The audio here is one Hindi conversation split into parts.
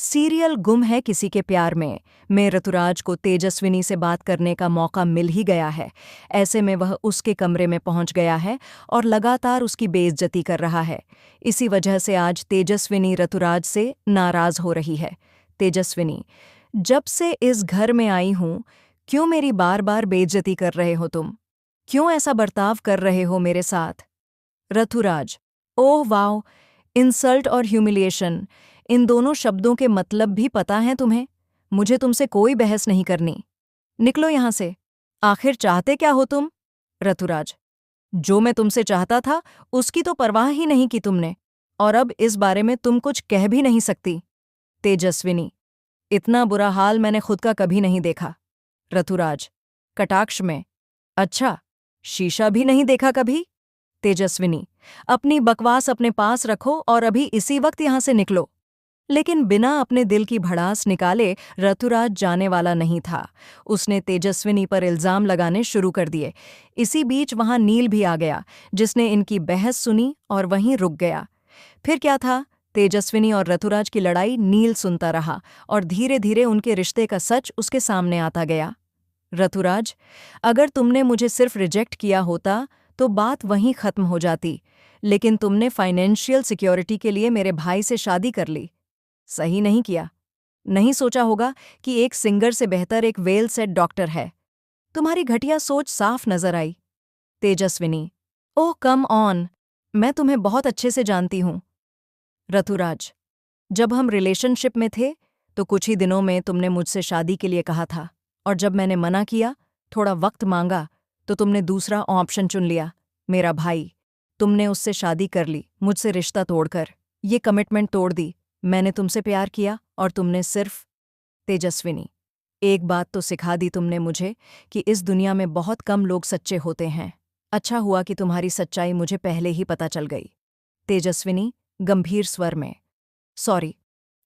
सीरियल गुम है किसी के प्यार में ऋतुराज को तेजस्विनी से बात करने का मौका मिल ही गया है। ऐसे में वह उसके कमरे में पहुंच गया है और लगातार उसकी बेइज्जती कर रहा है। इसी वजह से आज तेजस्विनी ऋतुराज से नाराज हो रही है। तेजस्विनी, जब से इस घर में आई हूं, क्यों मेरी बार बार बेइज्जती कर रहे हो तुम? क्यों ऐसा बर्ताव कर रहे हो मेरे साथ? ऋतुराज, ओह वाओ, इंसल्ट और ह्यूमिलिएशन, इन दोनों शब्दों के मतलब भी पता हैं तुम्हें? मुझे तुमसे कोई बहस नहीं करनी। निकलो यहां से। आखिर चाहते क्या हो तुम? ऋतुराज, जो मैं तुमसे चाहता था उसकी तो परवाह ही नहीं की तुमने, और अब इस बारे में तुम कुछ कह भी नहीं सकती। तेजस्विनी, इतना बुरा हाल मैंने खुद का कभी नहीं देखा। ऋतुराज, कटाक्ष में, अच्छा, शीशा भी नहीं देखा कभी? तेजस्विनी, अपनी बकवास अपने पास रखो और अभी इसी वक्त यहां से निकलो। लेकिन बिना अपने दिल की भड़ास निकाले ऋतुराज जाने वाला नहीं था। उसने तेजस्विनी पर इल्जाम लगाने शुरू कर दिए। इसी बीच वहां नील भी आ गया, जिसने इनकी बहस सुनी और वहीं रुक गया। फिर क्या था? तेजस्विनी और ऋतुराज की लड़ाई नील सुनता रहा और धीरे धीरे उनके रिश्ते का सच उसके सामने आता गया। ऋतुराज, अगर तुमने मुझे सिर्फ रिजेक्ट किया होता तो बात वहीं खत्म हो जाती, लेकिन तुमने फाइनेंशियल सिक्योरिटी के लिए मेरे भाई से शादी कर ली। सही नहीं किया। नहीं सोचा होगा कि एक सिंगर से बेहतर एक वेल सेट डॉक्टर है। तुम्हारी घटिया सोच साफ नजर आई। तेजस्विनी, ओह कम ऑन, मैं तुम्हें बहुत अच्छे से जानती हूं। ऋतुराज, जब हम रिलेशनशिप में थे तो कुछ ही दिनों में तुमने मुझसे शादी के लिए कहा था, और जब मैंने मना किया, थोड़ा वक्त मांगा, तो तुमने दूसरा ऑप्शन चुन लिया, मेरा भाई। तुमने उससे शादी कर ली, मुझसे रिश्ता तोड़कर। ये कमिटमेंट तोड़ दी। मैंने तुमसे प्यार किया और तुमने सिर्फ। तेजस्विनी, एक बात तो सिखा दी तुमने मुझे कि इस दुनिया में बहुत कम लोग सच्चे होते हैं। अच्छा हुआ कि तुम्हारी सच्चाई मुझे पहले ही पता चल गई। तेजस्विनी, गंभीर स्वर में, सॉरी,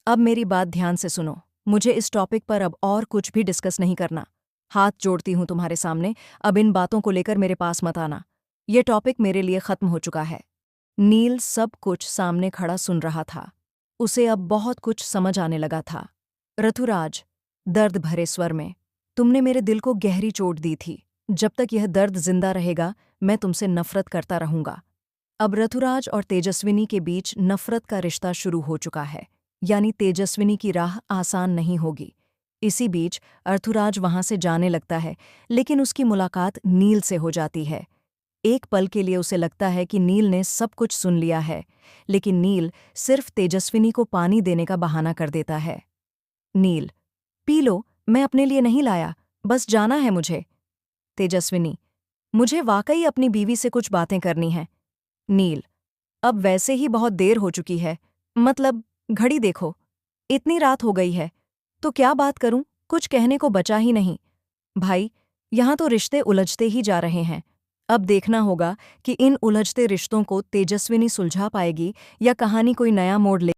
अब मेरी बात ध्यान से सुनो। मुझे इस टॉपिक पर अब और कुछ भी डिस्कस नहीं करना। हाथ जोड़ती हूं तुम्हारे सामने, अब इन बातों को लेकर मेरे पास मत आना। ये टॉपिक मेरे लिए खत्म हो चुका है। नील सब कुछ सामने खड़ा सुन रहा था। उसे अब बहुत कुछ समझ आने लगा था। ऋतुराज, दर्द भरे स्वर में, तुमने मेरे दिल को गहरी चोट दी थी। जब तक यह दर्द जिंदा रहेगा, मैं तुमसे नफरत करता रहूंगा। अब ऋतुराज और तेजस्विनी के बीच नफरत का रिश्ता शुरू हो चुका है, यानी तेजस्विनी की राह आसान नहीं होगी। इसी बीच ऋतुराज वहां से जाने लगता है, लेकिन उसकी मुलाकात नील से हो जाती है। एक पल के लिए उसे लगता है कि नील ने सब कुछ सुन लिया है, लेकिन नील सिर्फ तेजस्विनी को पानी देने का बहाना कर देता है। नील, पी लो, मैं अपने लिए नहीं लाया, बस जाना है मुझे। तेजस्विनी, मुझे वाकई अपनी बीवी से कुछ बातें करनी हैं। नील, अब वैसे ही बहुत देर हो चुकी है, मतलब घड़ी देखो, इतनी रात हो गई है, तो क्या बात करूं, कुछ कहने को बचा ही नहीं। भाई, यहां तो रिश्ते उलझते ही जा रहे हैं। अब देखना होगा कि इन उलझते रिश्तों को तेजस्विनी सुलझा पाएगी या कहानी कोई नया मोड़ ले